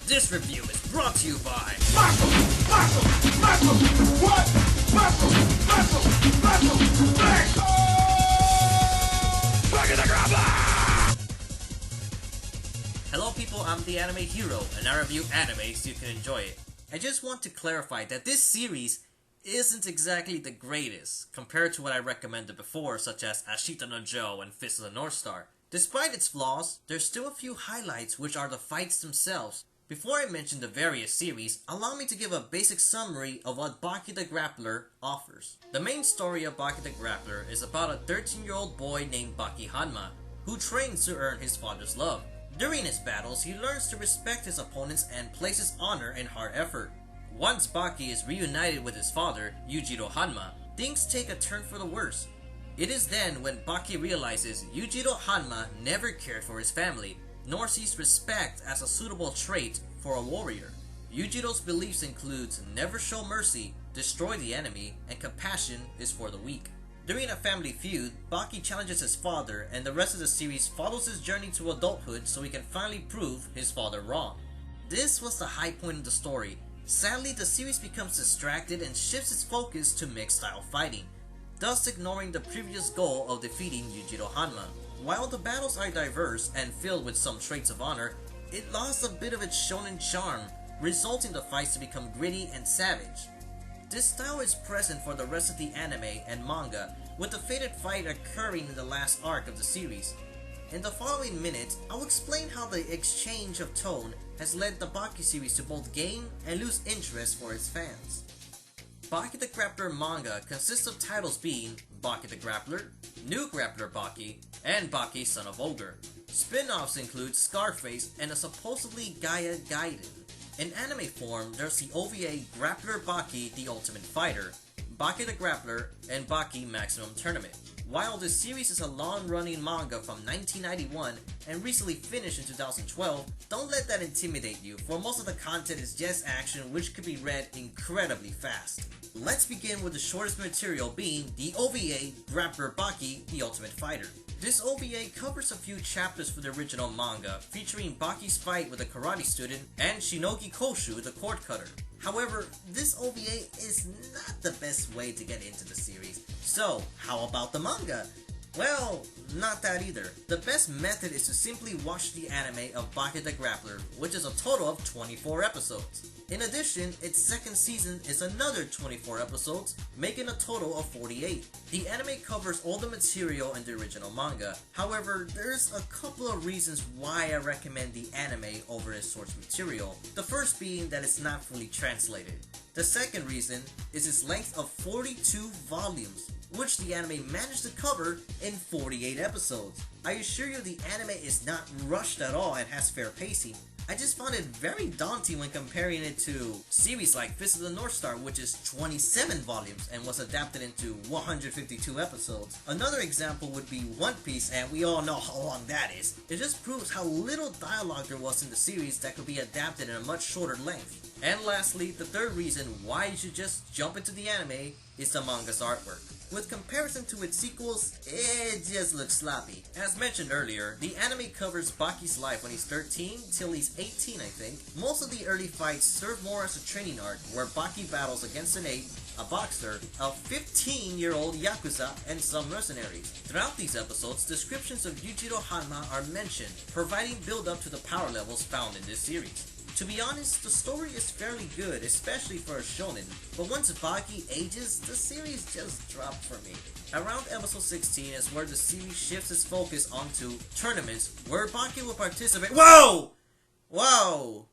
This review is brought to you by Muscle! What? Muscle! Baki the Grappler! Hello people, I'm the AnimeHERO, and I review anime so you can enjoy it. I just want to clarify that this series isn't exactly the greatest, compared to what I recommended before, such as Ashita no Joe and Fist of the North Star. Despite its flaws, there's still a few highlights, which are the fights themselves. Before I mention the various series, allow me to give a basic summary of what Baki the Grappler offers. The main story of Baki the Grappler is about a 13-year-old boy named Baki Hanma, who trains to earn his father's love. During his battles, he learns to respect his opponents and places honor in hard effort. Once Baki is reunited with his father, Yujiro Hanma, things take a turn for the worse. It is then when Baki realizes Yujiro Hanma never cared for his family, nor sees respect as a suitable trait for a warrior. Yujiro's beliefs includes never show mercy, destroy the enemy, and compassion is for the weak. During a family feud, Baki challenges his father, and the rest of the series follows his journey to adulthood so he can finally prove his father wrong. This was the high point of the story. Sadly, the series becomes distracted and shifts its focus to mixed style fighting, thus ignoring the previous goal of defeating Yujiro Hanma. While the battles are diverse and filled with some traits of honor, it lost a bit of its shonen charm, resulting the fights to become gritty and savage. This style is present for the rest of the anime and manga, with the fated fight occurring in the last arc of the series. In the following minutes, I'll explain how the exchange of tone has led the Baki series to both gain and lose interest for its fans. Baki the Grappler manga consists of titles being Baki the Grappler, New Grappler Baki, and Baki Son of Ogre. Spin-offs include Scarface and a supposedly Gaia Gaiden. In anime form, there's the OVA Grappler Baki the Ultimate Fighter, Baki the Grappler, and Baki Maximum Tournament. While this series is a long-running manga from 1991 and recently finished in 2012, don't let that intimidate you, for most of the content is just action which could be read incredibly fast. Let's begin with the shortest material being the OVA Grappler Baki the Ultimate Fighter. This OVA covers a few chapters for the original manga, featuring Baki's fight with a karate student and Shinogi Koshu, the cord cutter. However, this OVA is not the best way to get into the series. So, how about the manga? Well, not that either. The best method is to simply watch the anime of Baki the Grappler, which is a total of 24 episodes. In addition, its second season is another 24 episodes, making a total of 48. The anime covers all the material in the original manga. However, there's a couple of reasons why I recommend the anime over its source material. The first being that it's not fully translated. The second reason is its length of 42 volumes, which the anime managed to cover in 48 episodes. I assure you the anime is not rushed at all and has fair pacing. I just found it very daunting when comparing it to series like Fist of the North Star, which is 27 volumes and was adapted into 152 episodes. Another example would be One Piece, and we all know how long that is. It just proves how little dialogue there was in the series that could be adapted in a much shorter length. And lastly, the third reason why you should just jump into the anime is the manga's artwork. With comparison to its sequels, it just looks sloppy. As mentioned earlier, the anime covers Baki's life when he's 13 till he's 18, I think. Most of the early fights serve more as a training arc, where Baki battles against an ape, a boxer, a 15-year-old yakuza, and some mercenaries. Throughout these episodes, descriptions of Yujiro Hanma are mentioned, providing build-up to the power levels found in this series. To be honest, the story is fairly good, especially for a shonen, but once Baki ages, the series just dropped for me. Around episode 16 is where the series shifts its focus onto tournaments, where Baki will participate. Whoa! Whoa!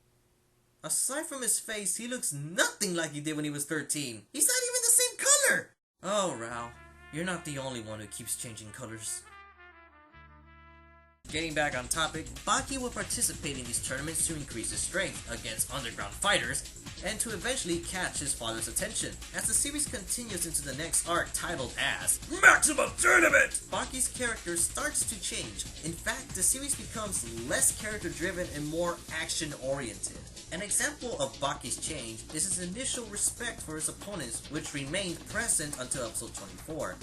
Aside from his face, he looks nothing like he did when he was 13. He's not even the same color! Oh, Rao, you're not the only one who keeps changing colors. Getting back on topic, Baki will participate in these tournaments to increase his strength against underground fighters and to eventually catch his father's attention. As the series continues into the next arc titled as Maximum Tournament, Baki's character starts to change. In fact, the series becomes less character driven and more action oriented. An example of Baki's change is his initial respect for his opponents, which remained present until episode 24.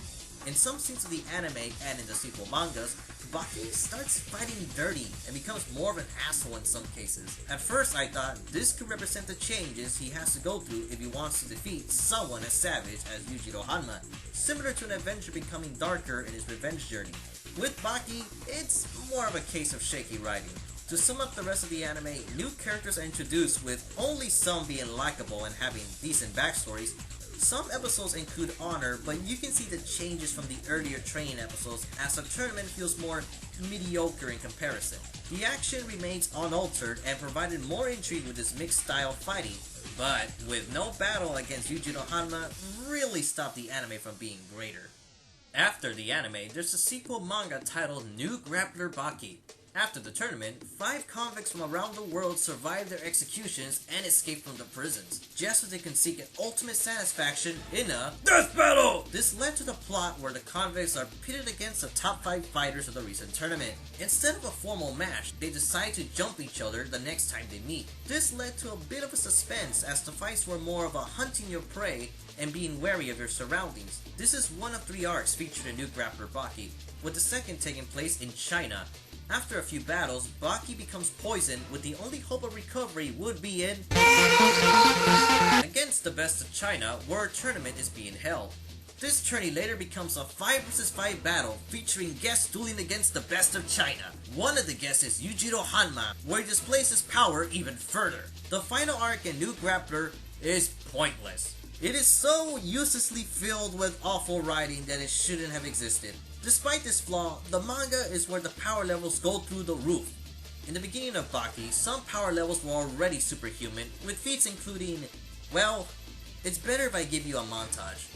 In some scenes of the anime and in the sequel mangas, Baki starts fighting dirty and becomes more of an asshole in some cases. At first I thought this could represent the changes he has to go through if he wants to defeat someone as savage as Yujiro Hanma, similar to an Avenger becoming darker in his revenge journey. With Baki, it's more of a case of shaky writing. To sum up the rest of the anime, new characters are introduced with only some being likable and having decent backstories. Some episodes include honor, but you can see the changes from the earlier training episodes as the tournament feels more mediocre in comparison. The action remains unaltered and provided more intrigue with this mixed style fighting, but with no battle against Yujiro Hanma really stopped the anime from being greater. After the anime, there's a sequel manga titled New Grappler Baki. After the tournament, 5 convicts from around the world survive their executions and escape from the prisons, just so they can seek an ultimate satisfaction in a death battle! This led to the plot where the convicts are pitted against the top 5 fighters of the recent tournament. Instead of a formal match, they decide to jump each other the next time they meet. This led to a bit of a suspense as the fights were more of a hunting your prey and being wary of your surroundings. This is one of 3 arcs featured in New Grappler Baki, with the second taking place in China. After a few battles, Baki becomes poisoned, with the only hope of recovery would be in against the best of China, where a tournament is being held. This tourney later becomes a 5 vs 5 battle featuring guests dueling against the best of China. One of the guests is Yujiro Hanma, where he displays his power even further. The final arc in New Grappler is pointless. It is so uselessly filled with awful writing that it shouldn't have existed. Despite this flaw, the manga is where the power levels go through the roof. In the beginning of Baki, some power levels were already superhuman, with feats including, well, it's better if I give you a montage.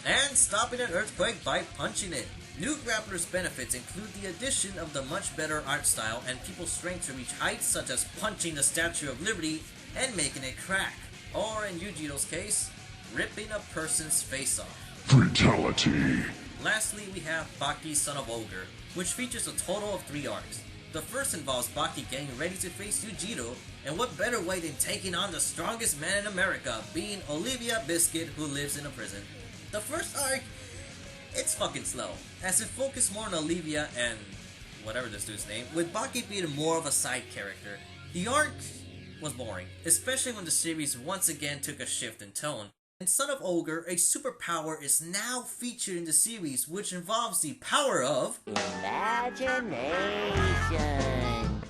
And stopping an earthquake by punching it. New Grappler's benefits include the addition of the much better art style and people's strength to reach heights such as punching the Statue of Liberty and making it crack, or in Yujiro's case, ripping a person's face off. Fatality. Lastly, we have Baki Son of Ogre, which features a total of 3 arcs. The first involves Baki getting ready to face Yujiro, and what better way than taking on the strongest man in America, being Olivia Biscuit, who lives in a prison. The first arc, it's fucking slow, as it focused more on Olivia and whatever this dude's name, with Baki being more of a side character. The arc was boring, especially when the series once again took a shift in tone. In Son of Ogre, a superpower is now featured in the series, which involves the power of imagination.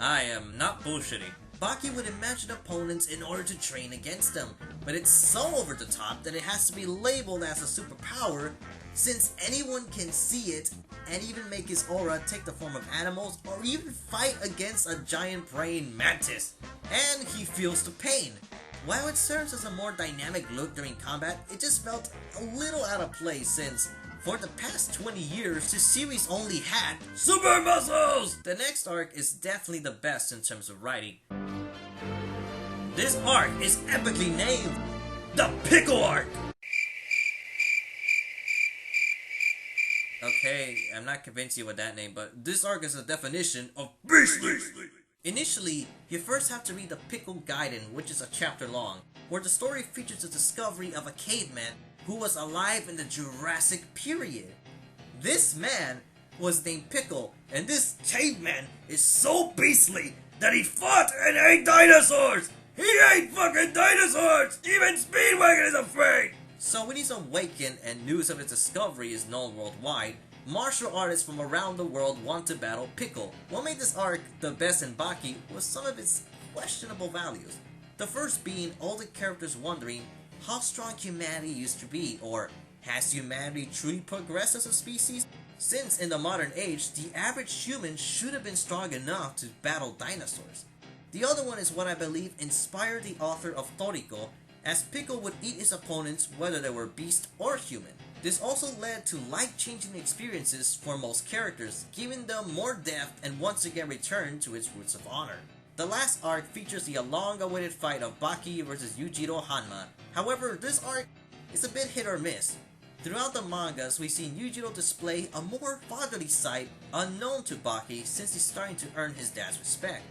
I am not bullshitting. Baki would imagine opponents in order to train against them, but it's so over the top that it has to be labeled as a superpower, since anyone can see it and even make his aura take the form of animals or even fight against a giant praying mantis. And he feels the pain. While it serves as a more dynamic look during combat, it just felt a little out of place since for the past 20 years, the series only had super muscles! The next arc is definitely the best in terms of writing. This arc is epically named the Pickle Arc! Okay, I'm not convinced you with that name, but this arc is a definition of beastly! Initially, you first have to read the Pickle Gaiden, which is a chapter long, where the story features the discovery of a caveman who was alive in the Jurassic period. This man was named Pickle, and this caveman is so beastly that he fought and ate dinosaurs! He ate fucking dinosaurs! Even Speedwagon is afraid! So when he's awakened and news of his discovery is known worldwide, martial artists from around the world want to battle Pickle. What made this arc the best in Baki was some of its questionable values. The first being all the characters wondering how strong humanity used to be, or has humanity truly progressed as a species? Since in the modern age, the average human should have been strong enough to battle dinosaurs. The other one is what I believe inspired the author of Toriko, as Pickle would eat his opponents whether they were beast or human. This also led to life-changing experiences for most characters, giving them more depth and once again returned to its roots of honor. The last arc features the long-awaited fight of Baki vs Yujiro Hanma. However, this arc is a bit hit or miss. Throughout the mangas, we see Yujiro display a more fatherly side unknown to Baki since he's starting to earn his dad's respect.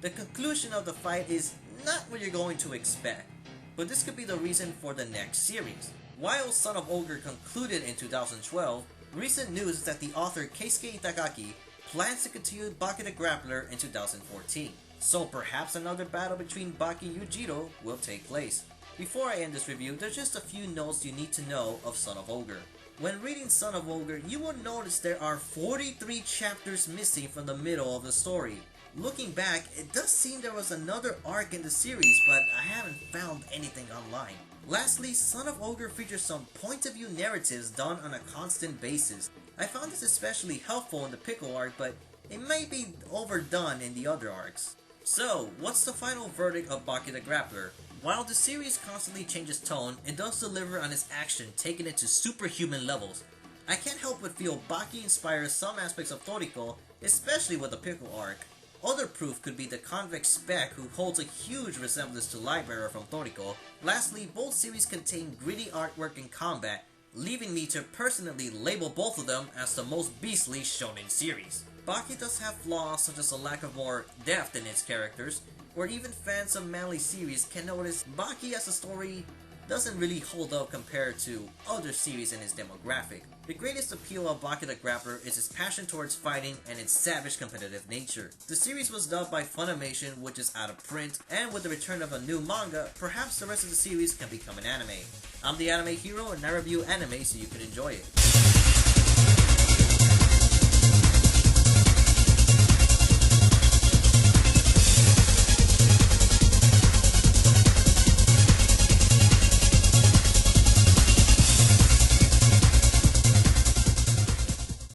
The conclusion of the fight is not what you're going to expect, but this could be the reason for the next series. While Son of Ogre concluded in 2012, recent news is that the author Keisuke Itagaki plans to continue Baki the Grappler in 2014. So perhaps another battle between Baki and Yujiro will take place. Before I end this review, there's just a few notes you need to know of Son of Ogre. When reading Son of Ogre, you will notice there are 43 chapters missing from the middle of the story. Looking back, it does seem there was another arc in the series, but I haven't found anything online. Lastly, Son of Ogre features some point-of-view narratives done on a constant basis. I found this especially helpful in the Pickle arc, but it may be overdone in the other arcs. So, what's the final verdict of Baki the Grappler? While the series constantly changes tone, it does deliver on its action, taking it to superhuman levels. I can't help but feel Baki inspires some aspects of Toriko, especially with the Pickle arc. Other proof could be the convict Spec, who holds a huge resemblance to Lightbearer from Toriko. Lastly, both series contain gritty artwork and combat, leaving me to personally label both of them as the most beastly shonen series. Baki does have flaws such as a lack of more depth in its characters, where even fans of manly series can notice Baki as a story doesn't really hold up compared to other series in its demographic. The greatest appeal of Baki the Grappler is its passion towards fighting and its savage competitive nature. The series was dubbed by Funimation, which is out of print, and with the return of a new manga, perhaps the rest of the series can become an anime. I'm the AnimeHERO, and I review anime so you can enjoy it.